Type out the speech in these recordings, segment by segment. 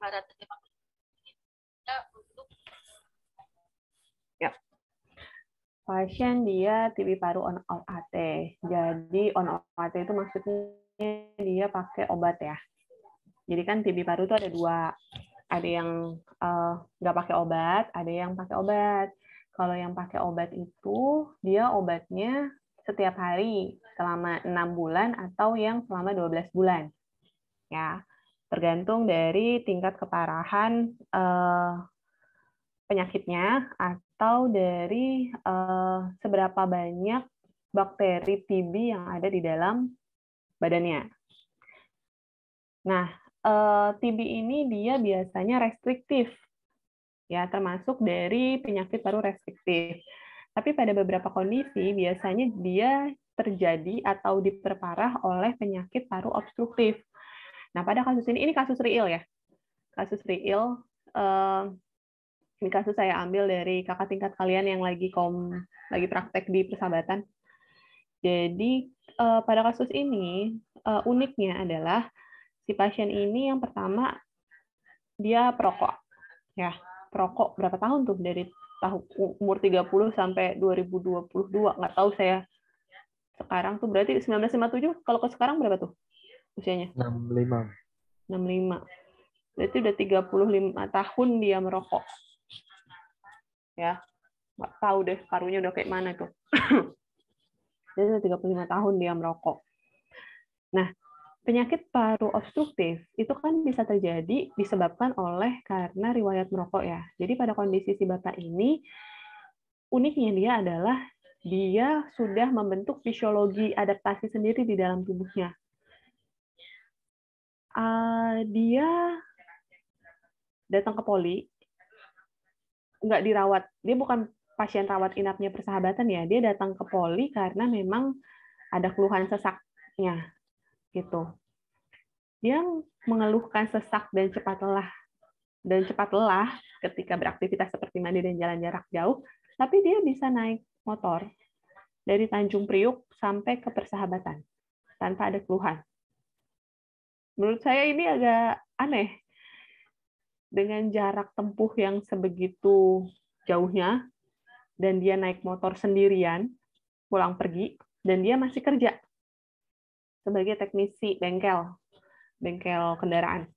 ibaratnya untuk Ya. Pasien dia TB paru on off AT. Jadi on off AT itu maksudnya dia pakai obat ya. Jadi kan TB paru itu ada dua. Ada yang nggak pakai obat, ada yang pakai obat. Kalau yang pakai obat itu dia obatnya setiap hari selama 6 bulan atau yang selama 12 bulan. Ya, tergantung dari tingkat keparahan penyakitnya atau dari seberapa banyak bakteri TB yang ada di dalam badannya. Nah, TB ini dia biasanya restriktif, ya termasuk dari penyakit paru restriktif. Tapi pada beberapa kondisi biasanya dia terjadi atau diperparah oleh penyakit paru obstruktif. Nah, pada kasus ini kasus real ya, kasus real. Ini kasus saya ambil dari kakak tingkat kalian yang lagi praktek di persahabatan. Jadi pada kasus ini uniknya adalah si pasien ini yang pertama dia perokok, ya perokok berapa tahun tuh dari umur 30 sampai 2022 nggak tahu saya sekarang tuh berarti 1957 kalau ke sekarang berapa tuh usianya? 65. 65. Berarti udah 35 tahun dia merokok. Ya, nggak tahu deh parunya udah kayak mana tuh. Jadi udah 35 tahun dia merokok. Nah, penyakit paru obstruktif itu kan bisa terjadi disebabkan oleh karena riwayat merokok ya. Jadi pada kondisi si bapak ini, uniknya dia adalah dia sudah membentuk fisiologi adaptasi sendiri di dalam tubuhnya. Dia datang ke poli, nggak dirawat. Dia bukan pasien rawat inapnya persahabatan ya. Dia datang ke poli karena memang ada keluhan sesaknya, gitu. Dia mengeluhkan sesak dan cepat lelah ketika beraktivitas seperti mandi dan jalan jarak jauh, tapi dia bisa naik motor dari Tanjung Priuk sampai ke Persahabatan tanpa ada keluhan. Menurut saya ini agak aneh. Dengan jarak tempuh yang sebegitu jauhnya, dan dia naik motor sendirian, pulang pergi, dan dia masih kerja sebagai teknisi bengkel kendaraan.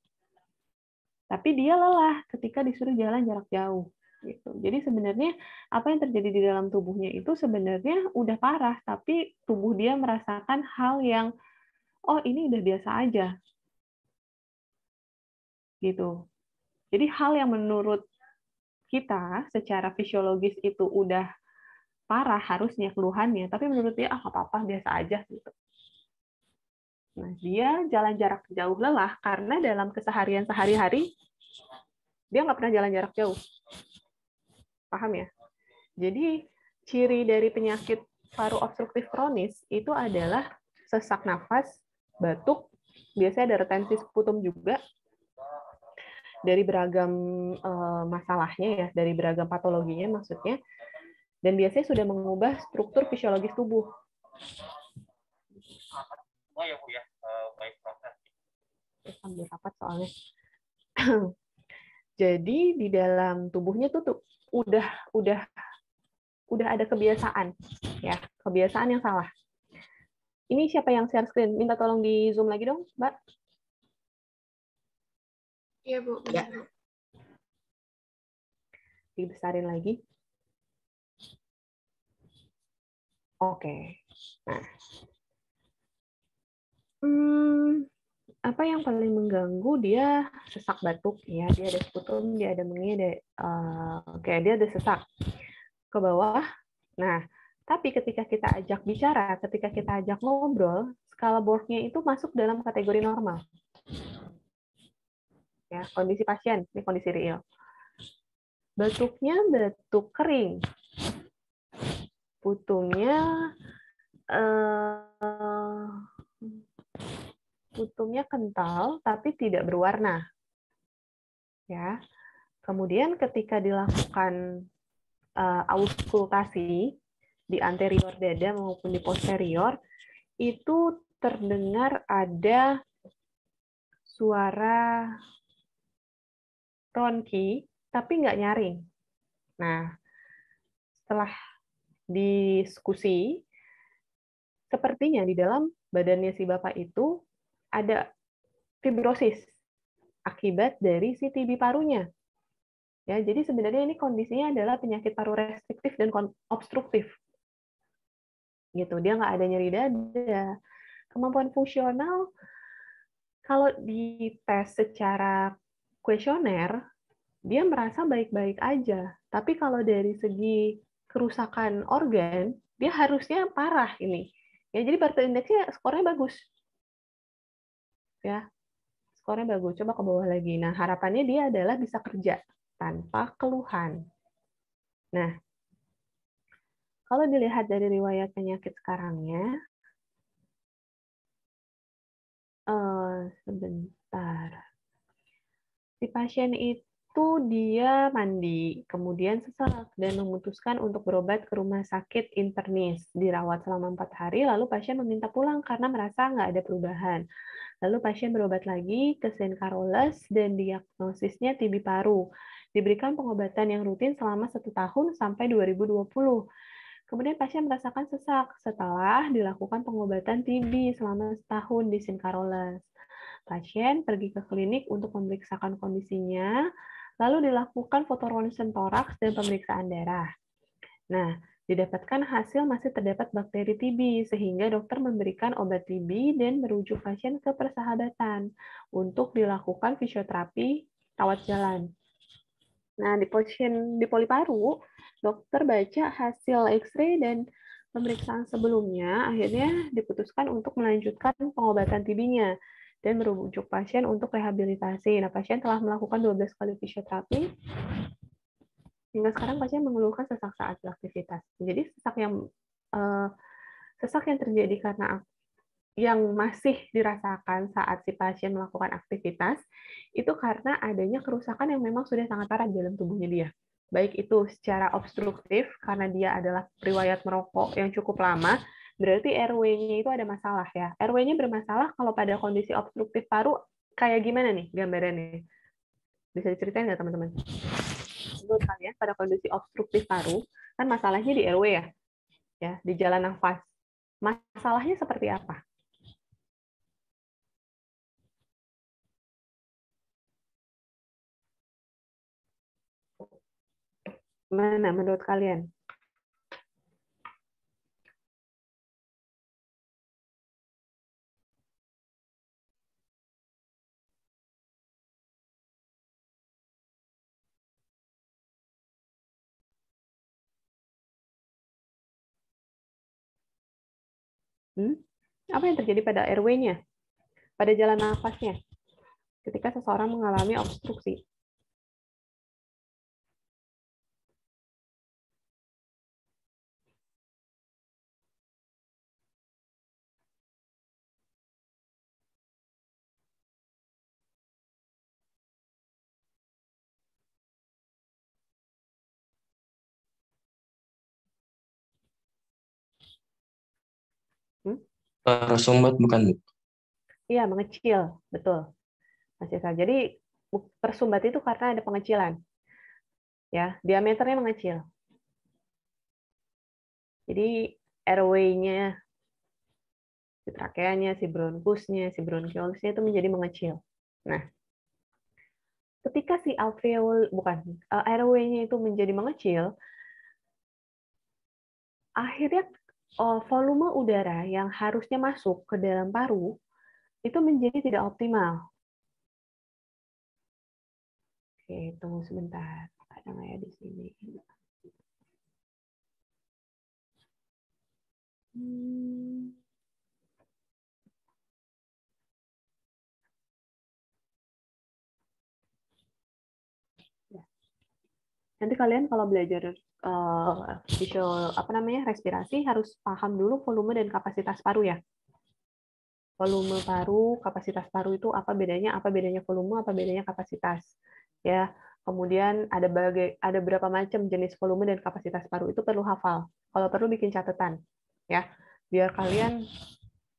Tapi dia lelah ketika disuruh jalan jarak jauh. Gitu. Jadi sebenarnya apa yang terjadi di dalam tubuhnya itu sebenarnya udah parah, tapi tubuh dia merasakan hal yang, oh ini udah biasa aja. Gitu. Jadi hal yang menurut kita secara fisiologis itu udah parah harusnya keluhannya, tapi menurut dia apa-apa biasa aja gitu. Nah, dia jalan jarak jauh lelah karena dalam keseharian sehari-hari dia nggak pernah jalan jarak jauh. Paham ya? Jadi ciri dari penyakit paru obstruktif kronis itu adalah sesak nafas, batuk, biasanya ada retensi sputum juga, dari beragam masalahnya ya, dari beragam patologinya maksudnya, dan biasanya sudah mengubah struktur fisiologis tubuh. semua ya Bu ya, baik proses. Sambil rapat soalnya. Jadi di dalam tubuhnya tuh udah ada kebiasaan ya, kebiasaan yang salah. Ini siapa yang share screen? Minta tolong di zoom lagi dong, Mbak. Iya, Bu. Ya. Dibesarin lagi. Oke. Nah. Apa yang paling mengganggu dia sesak batuk ya, dia ada sputum, dia ada mengi, dia ada sesak ke bawah. Nah, tapi ketika kita ajak bicara, ketika kita ajak ngobrol, skala Borg-nya itu masuk dalam kategori normal. Ya, kondisi pasien, ini kondisi real. Batuknya batuk kering. Putumnya kental tapi tidak berwarna. Ya. Kemudian ketika dilakukan auskultasi di anterior dada maupun di posterior, itu terdengar ada suara ronki, tapi nggak nyaring. Nah, setelah diskusi, sepertinya di dalam badannya si Bapak itu ada fibrosis akibat dari si TB parunya. Ya, jadi sebenarnya ini kondisinya adalah penyakit paru restriktif dan obstruktif. Gitu, dia nggak ada nyeri dada. Kemampuan fungsional, kalau dites secara kuesioner, dia merasa baik-baik aja. Tapi kalau dari segi kerusakan organ, dia harusnya parah ini. Ya, jadi Bartle indeksnya skornya bagus. Ya, skornya bagus. Coba ke bawah lagi. Nah, harapannya dia adalah bisa kerja tanpa keluhan. Nah, kalau dilihat dari riwayat penyakit sekarangnya, sebentar. Si pasien itu dia mandi, kemudian sesak, dan memutuskan untuk berobat ke rumah sakit internis. Dirawat selama 4 hari, lalu pasien meminta pulang karena merasa nggak ada perubahan. Lalu pasien berobat lagi ke St. Carolus dan diagnosisnya TB paru. Diberikan pengobatan yang rutin selama 1 tahun sampai 2020. Kemudian pasien merasakan sesak setelah dilakukan pengobatan TB selama setahun di St. Carolus. Pasien pergi ke klinik untuk memeriksakan kondisinya, lalu dilakukan foto ronsen toraks dan pemeriksaan darah. Nah, didapatkan hasil masih terdapat bakteri TB, sehingga dokter memberikan obat TB dan merujuk pasien ke persahabatan untuk dilakukan fisioterapi rawat jalan. Nah, di pasien di poli paru, dokter baca hasil X-ray dan pemeriksaan sebelumnya, akhirnya diputuskan untuk melanjutkan pengobatan TB-nya dan merujuk pasien untuk rehabilitasi. Nah, pasien telah melakukan 12 kali fisioterapi. Hingga sekarang pasien mengeluhkan sesak saat beraktivitas. Jadi sesak yang terjadi karena yang masih dirasakan saat si pasien melakukan aktivitas itu karena adanya kerusakan yang memang sudah sangat parah di dalam tubuhnya dia. Baik itu secara obstruktif karena dia adalah riwayat merokok yang cukup lama, berarti RW-nya itu ada masalah ya. RW-nya bermasalah kalau pada kondisi obstruktif paru kayak gimana nih gambarannya? Bisa diceritain nggak teman-teman? Menurut kalian pada kondisi obstruktif paru kan masalahnya di RW ya, di jalan nafas. Masalahnya seperti apa? Mana menurut kalian? Apa yang terjadi pada RW-nya? Pada jalan nafasnya? Ketika seseorang mengalami obstruksi. Tersumbat bukan, Bu? Iya, mengecil. Betul. Mas Yesa. Jadi tersumbat itu karena ada pengecilan. Ya, diameternya mengecil. Jadi airway-nya, si trakeanya, si bronkusnya, si bronchiolusnya itu menjadi mengecil. Nah, ketika si alveol airway-nya itu menjadi mengecil, akhirnya volume udara yang harusnya masuk ke dalam paru itu menjadi tidak optimal. Oke, tunggu sebentar. Ada nggak ya di sini? Nanti kalian kalau belajar respirasi harus paham dulu volume dan kapasitas paru ya. Volume paru, kapasitas paru itu apa bedanya volume, apa bedanya kapasitas. Ya. Kemudian ada berapa macam jenis volume dan kapasitas paru itu perlu hafal. Kalau perlu bikin catatan ya, biar kalian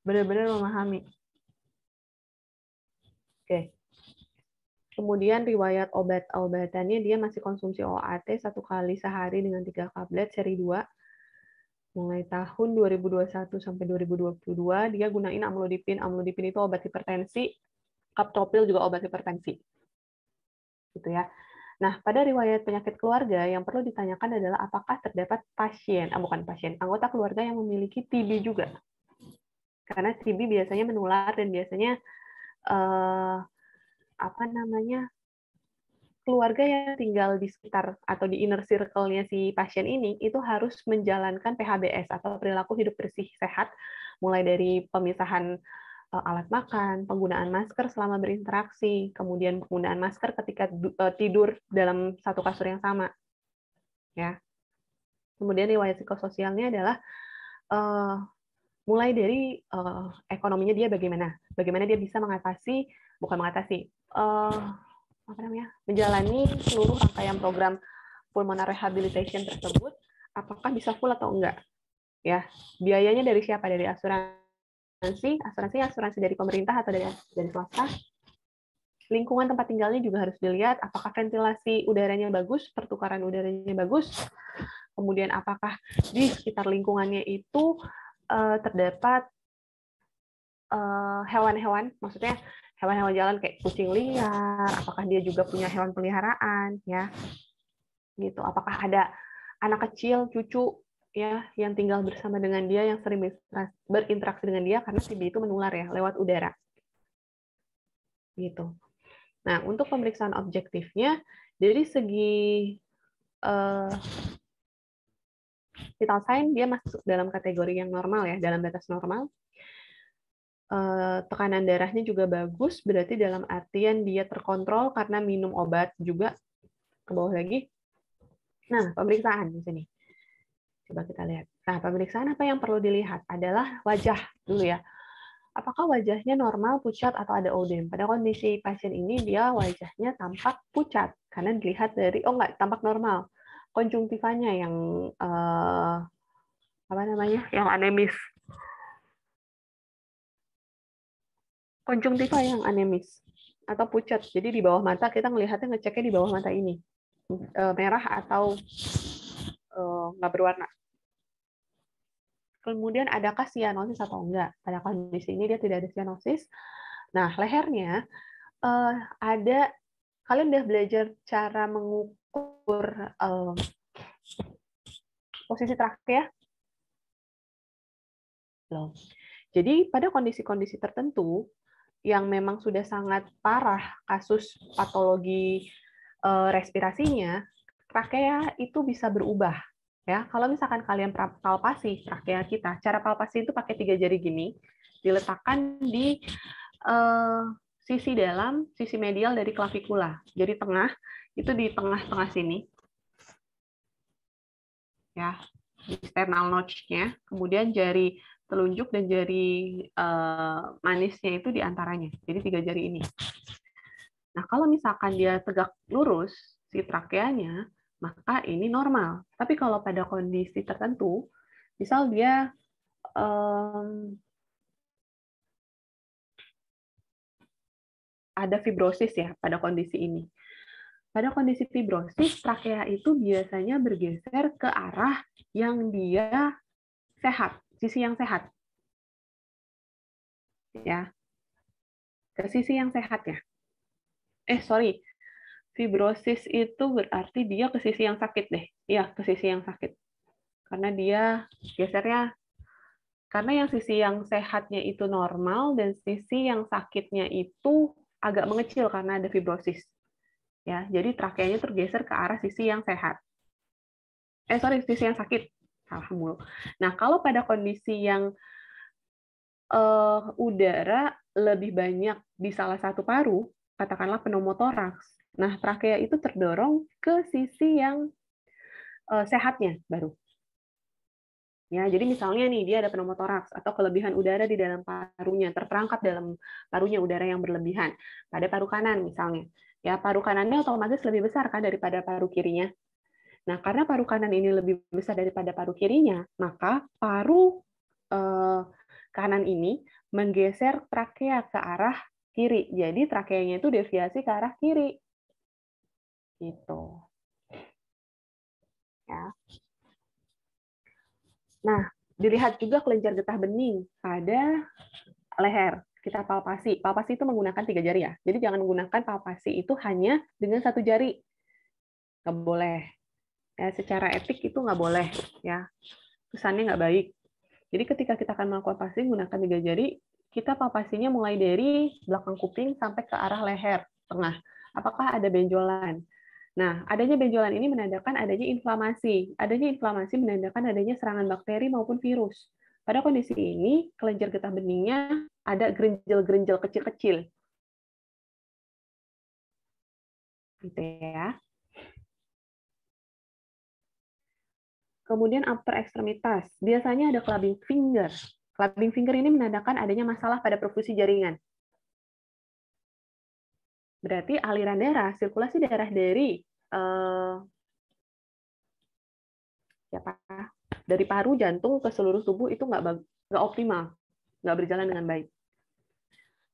benar-benar memahami. Oke. Kemudian riwayat obat-obatannya, dia masih konsumsi OAT 1 kali sehari dengan 3 tablet seri 2. Mulai tahun 2021 sampai 2022, dia gunain amlodipin. Amlodipin itu obat hipertensi, captopril juga obat hipertensi. Gitu ya. Nah, pada riwayat penyakit keluarga yang perlu ditanyakan adalah apakah terdapat anggota keluarga yang memiliki TB juga. Karena TB biasanya menular dan biasanya keluarga yang tinggal di sekitar atau di inner circle-nya si pasien ini itu harus menjalankan PHBS atau perilaku hidup bersih sehat, mulai dari pemisahan alat makan, penggunaan masker selama berinteraksi, kemudian penggunaan masker ketika tidur dalam satu kasur yang sama. Ya. Kemudian riwayat psikososialnya adalah mulai dari ekonominya dia bagaimana dia bisa menjalani seluruh rangkaian program pulmonary rehabilitation tersebut, apakah bisa full atau enggak. Ya, biayanya dari siapa? Dari asuransi dari pemerintah atau dari swasta. Lingkungan tempat tinggalnya juga harus dilihat, apakah ventilasi udaranya bagus, pertukaran udaranya bagus, kemudian apakah di sekitar lingkungannya itu terdapat hewan-hewan, maksudnya hewan-hewan jalan kayak kucing liar, apakah dia juga punya hewan peliharaan, ya, gitu. Apakah ada anak kecil, cucu, ya, yang tinggal bersama dengan dia, yang sering berinteraksi dengan dia, karena TB itu menular ya lewat udara, gitu. Nah, untuk pemeriksaan objektifnya, dari segi vital sign dia masuk dalam kategori yang normal ya, dalam batas normal. Tekanan darahnya juga bagus, berarti dalam artian dia terkontrol karena minum obat juga. Ke bawah lagi. Nah, pemeriksaan di sini. Coba kita lihat. Nah, pemeriksaan apa yang perlu dilihat adalah wajah dulu ya. Apakah wajahnya normal, pucat, atau ada odem? Pada kondisi pasien ini, dia wajahnya tampak pucat. Karena dilihat dari, tampak normal. Konjungtivanya yang, yang anemis. Konjungtiva yang anemis atau pucat. Jadi di bawah mata kita ngeceknya di bawah mata ini merah atau nggak berwarna. Kemudian adakah sianosis atau enggak? Pada kondisi ini dia tidak ada sianosis. Nah, lehernya ada. Kalian udah belajar cara mengukur posisi trakea? Belum. Jadi pada kondisi-kondisi tertentu yang memang sudah sangat parah kasus patologi respirasinya, trakea itu bisa berubah. Ya, kalau misalkan kalian palpasi trakea kita, cara palpasi itu pakai 3 jari gini, diletakkan di sisi medial dari klavikula. Jadi tengah, itu di tengah-tengah sini. Ya, di sternal notch-nya, kemudian jari telunjuk dan jari manisnya itu di antaranya. Jadi 3 jari ini. Nah, kalau misalkan dia tegak lurus, si trakeanya, maka ini normal. Tapi kalau pada kondisi tertentu, misal dia ada fibrosis ya pada kondisi ini. Pada kondisi fibrosis, trakea itu biasanya bergeser ke arah yang dia sehat, sisi yang sehat. Ya. Ke sisi yang sehat ya. Fibrosis itu berarti dia ke sisi yang sakit deh. Iya, ke sisi yang sakit. Karena dia gesernya, karena yang sisi yang sehatnya itu normal dan sisi yang sakitnya itu agak mengecil karena ada fibrosis. Ya, jadi trakeanya tergeser ke arah sisi yang sehat. Sisi yang sakit. Salah mulu. Nah, kalau pada kondisi yang udara lebih banyak di salah satu paru, katakanlah pneumotoraks. Nah, trakea itu terdorong ke sisi yang sehatnya baru. Ya, jadi misalnya nih dia ada pneumotoraks atau kelebihan udara di dalam parunya, terperangkap dalam parunya udara yang berlebihan pada paru kanan misalnya. Ya, paru kanannya otomatis lebih besar kan daripada paru kirinya. Nah, karena paru kanan ini lebih besar daripada paru kirinya, maka paru kanan ini menggeser trakea ke arah kiri. Jadi trakeanya itu deviasi ke arah kiri. Gitu. Ya. Nah, dilihat juga kelenjar getah bening pada leher. Kita palpasi. Palpasi itu menggunakan 3 jari ya. Jadi jangan menggunakan palpasi itu hanya dengan 1 jari. Nggak boleh. Ya, secara etik itu nggak boleh. Ya, kesannya nggak baik. Jadi ketika kita akan melakukan palpasi menggunakan 3 jari, kita palpasinya mulai dari belakang kuping sampai ke arah leher tengah. Apakah ada benjolan? Nah, adanya benjolan ini menandakan adanya inflamasi. Adanya inflamasi menandakan adanya serangan bakteri maupun virus. Pada kondisi ini, kelenjar getah beningnya ada gerinjel-gerinjel kecil-kecil. Gitu ya. Kemudian upper ekstremitas. Biasanya ada clubbing finger. Clubbing finger ini menandakan adanya masalah pada perfusi jaringan. Berarti aliran darah, sirkulasi darah dari dari paru, jantung ke seluruh tubuh itu nggak optimal, nggak berjalan dengan baik.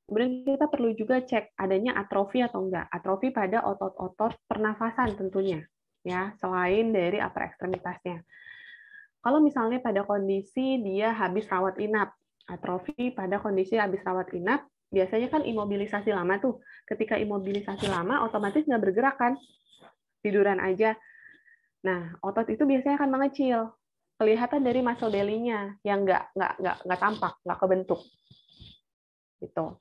Kemudian kita perlu juga cek adanya atrofi atau enggak. Atrofi pada otot-otot pernafasan tentunya, ya, selain dari upper ekstremitasnya. Kalau misalnya pada kondisi dia habis rawat inap, atrofi pada kondisi habis rawat inap, biasanya kan imobilisasi lama tuh. Ketika imobilisasi lama, otomatis nggak bergerak kan, tiduran aja. Nah, otot itu biasanya akan mengecil. Kelihatan dari muscle belly-nya yang nggak tampak, nggak kebentuk. Gitu.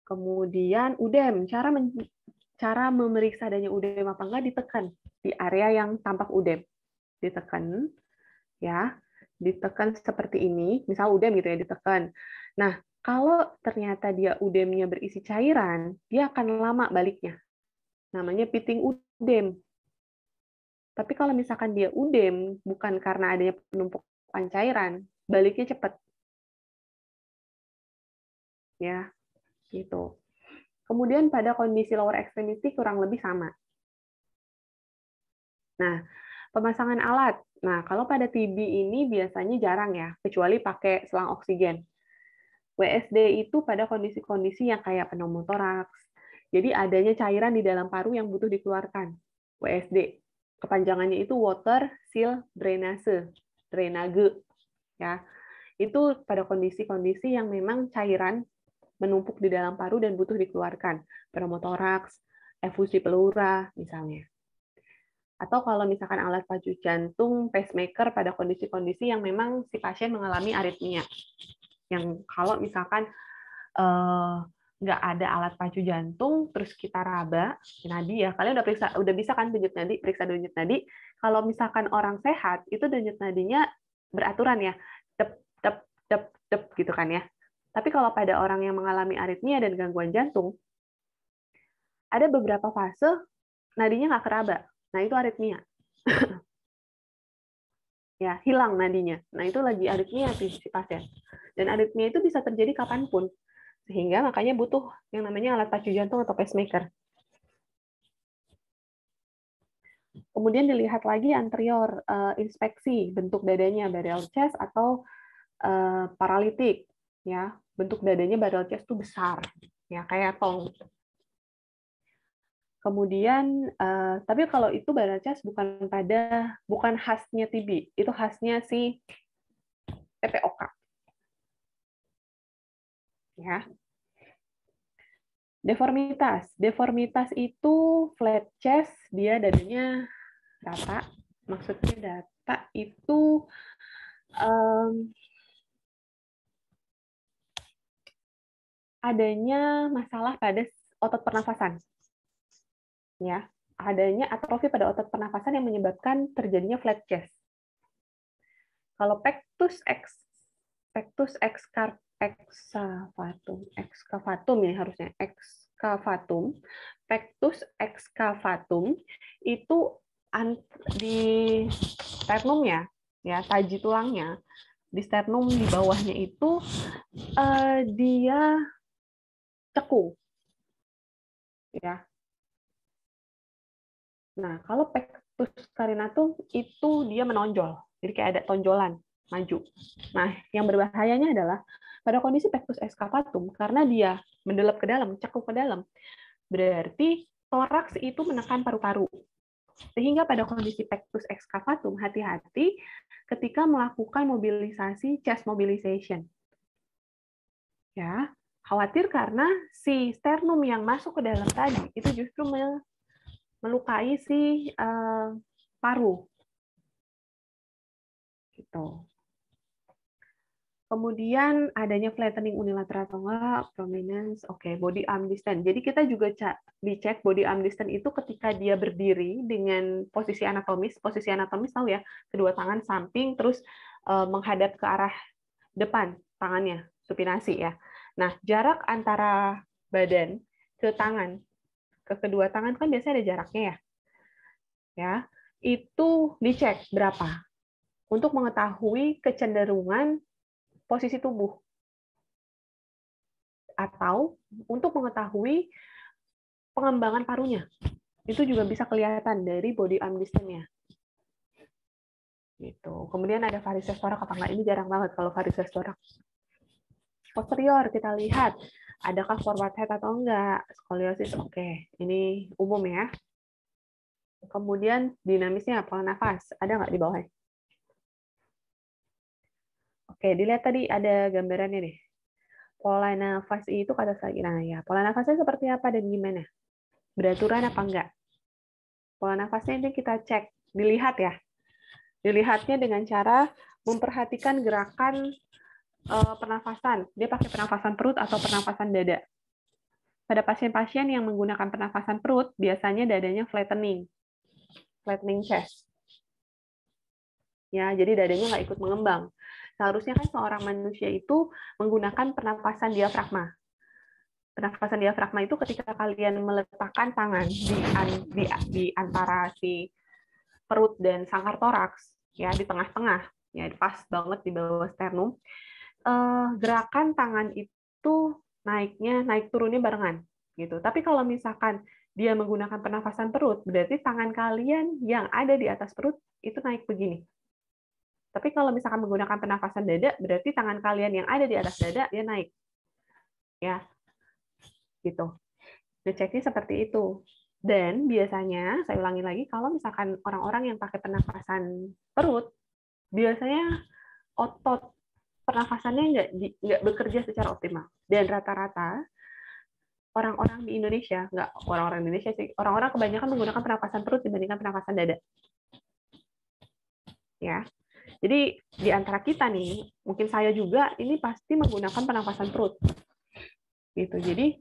Kemudian udem, cara memeriksa adanya udem apa enggak ditekan di area yang tampak udem. Ditekan, ya, ditekan seperti ini, misal udem gitu ya, ditekan. Nah, kalau ternyata dia udemnya berisi cairan, dia akan lama baliknya. Namanya pitting udem. Tapi kalau misalkan dia udem, bukan karena adanya penumpukan cairan, baliknya cepat. Ya, gitu. Kemudian pada kondisi lower extremity kurang lebih sama. Nah, pemasangan alat. Nah, kalau pada TB ini biasanya jarang ya, kecuali pakai selang oksigen. WSD itu pada kondisi-kondisi yang kayak pneumotoraks. Jadi adanya cairan di dalam paru yang butuh dikeluarkan. WSD. Kepanjangannya itu water seal drainase, drainage. Ya. Itu pada kondisi-kondisi yang memang cairan menumpuk di dalam paru dan butuh dikeluarkan. Pneumotoraks, efusi pleura misalnya. Atau kalau misalkan alat pacu jantung, pacemaker pada kondisi-kondisi yang memang si pasien mengalami aritmia. Yang kalau misalkan nggak ada alat pacu jantung, terus kita raba nadi ya, kalian udah bisa kan denyut nadi, periksa denyut nadi. Kalau misalkan orang sehat, itu denyut nadinya beraturan ya, dep dep dep dep gitu kan ya. Tapi kalau pada orang yang mengalami aritmia dan gangguan jantung, ada beberapa fase nadinya nggak keraba. Nah, itu aritmia. Ya, hilang nadinya. Nah, itu lagi aritmia si pasien. Dan aritmia itu bisa terjadi kapanpun. Sehingga makanya butuh yang namanya alat pacu jantung atau pacemaker. Kemudian dilihat lagi anterior, inspeksi bentuk dadanya, barrel chest atau paralitik. Ya, bentuk dadanya barrel chest itu besar, ya kayak tong. Kemudian, tapi kalau itu barrel chest bukan khasnya TB, itu khasnya si PPOK. Ya. Deformitas itu flat chest, dia dadanya rata. Maksudnya data itu adanya masalah pada otot pernafasan. Ya, adanya atrofi pada otot pernafasan yang menyebabkan terjadinya flat chest. Kalau pectus excavatum ini harusnya excavatum, pectus excavatum itu di sternumnya, ya taji tulangnya, di sternum di bawahnya itu dia cekung, ya. Nah, kalau pectus carinatum itu dia menonjol, jadi kayak ada tonjolan. maju. Nah, yang berbahayanya adalah pada kondisi pectus excavatum, karena dia mendelep ke dalam, cekuk ke dalam, berarti toraks itu menekan paru-paru. Sehingga pada kondisi pectus excavatum, hati-hati ketika melakukan mobilisasi chest mobilization. Ya, khawatir karena si sternum yang masuk ke dalam tadi itu justru melukai si paru. Gitu. Kemudian adanya flattening unilateral atau enggak, prominence, oke, body arm distance. Jadi kita juga dicek body arm distance itu ketika dia berdiri dengan posisi anatomis tahu ya, kedua tangan samping terus menghadap ke arah depan tangannya, supinasi ya. Nah, jarak antara badan ke tangan, ke kedua tangan kan biasanya ada jaraknya ya. Ya, itu dicek berapa untuk mengetahui kecenderungan posisi tubuh atau untuk mengetahui pengembangan parunya. Itu juga bisa kelihatan dari body arm distance-nya. Gitu. Kemudian ada varises thorax apa enggak? Ini jarang banget kalau varises thorax. Posterior kita lihat adakah forward head atau enggak. Skoliosis oke. Ini umum ya. Kemudian dinamisnya pola nafas ada nggak di bawahnya? Oke, dilihat tadi ada gambarannya nih. Pola nafas itu kata lagi. Nah ya, pola nafasnya seperti apa dan gimana? Beraturan apa enggak? Pola nafasnya ini kita cek, dilihat ya. Dilihatnya dengan cara memperhatikan gerakan pernafasan. Dia pakai pernafasan perut atau pernafasan dada. Pada pasien-pasien yang menggunakan pernafasan perut, biasanya dadanya flattening chest. Ya, jadi dadanya nggak ikut mengembang. Seharusnya kan seorang manusia itu menggunakan pernafasan diafragma. Pernafasan diafragma itu ketika kalian meletakkan tangan di antara si perut dan sangkar toraks, ya di tengah-tengah, ya pas banget di bawah sternum. Gerakan tangan itu naik turunnya barengan, gitu. Tapi kalau misalkan dia menggunakan pernafasan perut, berarti tangan kalian yang ada di atas perut itu naik begini. Tapi kalau misalkan menggunakan pernafasan dada, berarti tangan kalian yang ada di atas dada dia naik, ya, gitu. Ngeceknya seperti itu. Dan biasanya, saya ulangi lagi, kalau misalkan orang-orang yang pakai pernafasan perut, biasanya otot pernafasannya nggak bekerja secara optimal. Dan rata-rata orang-orang di Indonesia, nggak orang-orang Indonesia sih, orang-orang kebanyakan menggunakan pernafasan perut dibandingkan pernafasan dada. Ya. Jadi di antara kita nih, mungkin saya juga ini pasti menggunakan pernafasan perut. Gitu. Jadi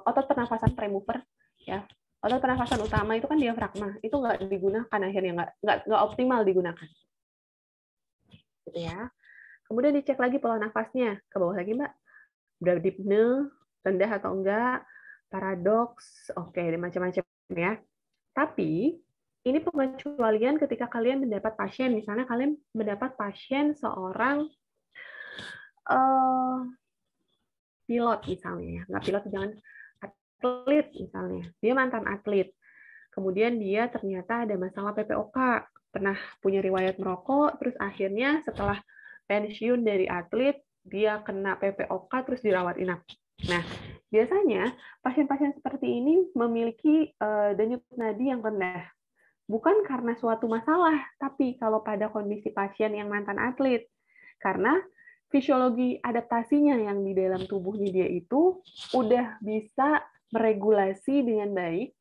otot pernafasan premover, ya, otot pernafasan utama itu kan diafragma, itu nggak digunakan akhirnya, nggak optimal digunakan. Gitu ya. Kemudian dicek lagi pola nafasnya, ke bawah lagi Mbak, udah dipne, rendah atau enggak, paradoks, oke, macam-macam ya. Tapi ini pengecualian ketika kalian mendapat pasien, misalnya kalian mendapat pasien seorang pilot misalnya, nggak pilot jangan, atlet misalnya, dia mantan atlet, kemudian dia ternyata ada masalah PPOK, pernah punya riwayat merokok, terus akhirnya setelah pensiun dari atlet, dia kena PPOK terus dirawat inap. Nah, biasanya pasien-pasien seperti ini memiliki denyut nadi yang rendah. Bukan karena suatu masalah, tapi kalau pada kondisi pasien yang mantan atlet. Karena fisiologi adaptasinya yang di dalam tubuhnya dia itu udah bisa meregulasi dengan baik,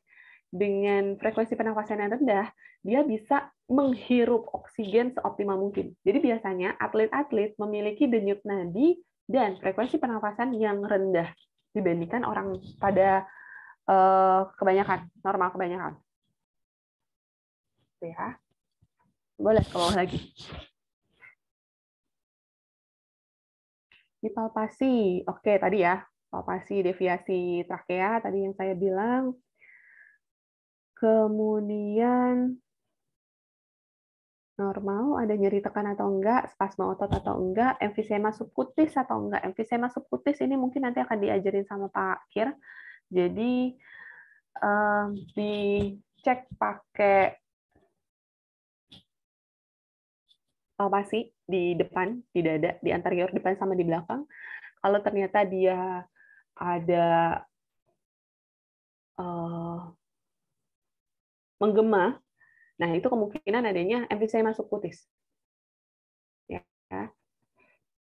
dengan frekuensi pernafasan yang rendah, dia bisa menghirup oksigen seoptimal mungkin. Jadi biasanya atlet-atlet memiliki denyut nadi dan frekuensi pernafasan yang rendah dibandingkan orang pada kebanyakan, normal kebanyakan. Ya. Boleh ke bawah lagi. Dipalpasi. Oke, tadi ya. Palpasi deviasi trakea tadi yang saya bilang. Kemudian normal, ada nyeri tekan atau enggak, spasme otot atau enggak, emfisema subkutis atau enggak. Emfisema subkutis ini mungkin nanti akan diajarin sama Pak Kir. Jadi dicek pakai palpasi di depan, di dada, di anterior depan sama di belakang. Kalau ternyata dia ada menggema, nah itu kemungkinan adanya emfisema subkutis. Ya.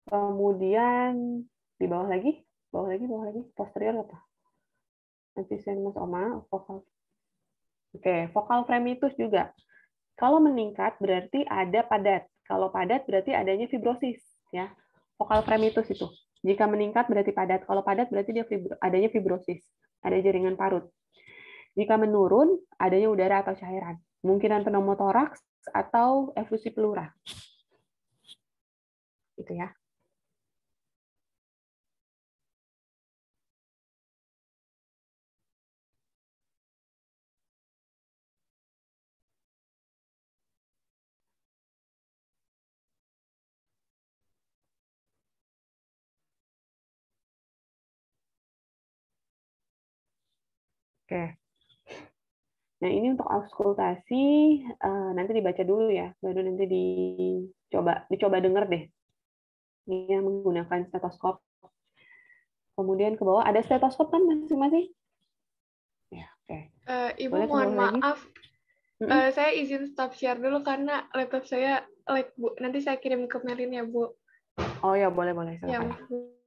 Kemudian di bawah lagi, posterior apa? Emfisema soma, vokal. Oke, vokal fremitus juga. Kalau meningkat berarti ada padat. Kalau padat berarti adanya fibrosis, ya. Vokal fremitus itu. Jika meningkat berarti padat. Kalau padat berarti dia adanya fibrosis, ada jaringan parut. Jika menurun, adanya udara atau cairan. Kemungkinan pneumotoraks atau efusi pleura. Itu ya. Oke. Nah, ini untuk auskultasi nanti dibaca dulu ya, baru nanti dicoba denger deh. Ini yang menggunakan stetoskop. Kemudian ke bawah ada stetoskop kan masing-masing? Ya, oke. Ibu Boleh mohon maaf, saya izin stop share dulu karena laptop saya lag, Bu. Nanti saya kirim ke Melin ya, Bu. Oh ya, boleh. Ya, Silakan.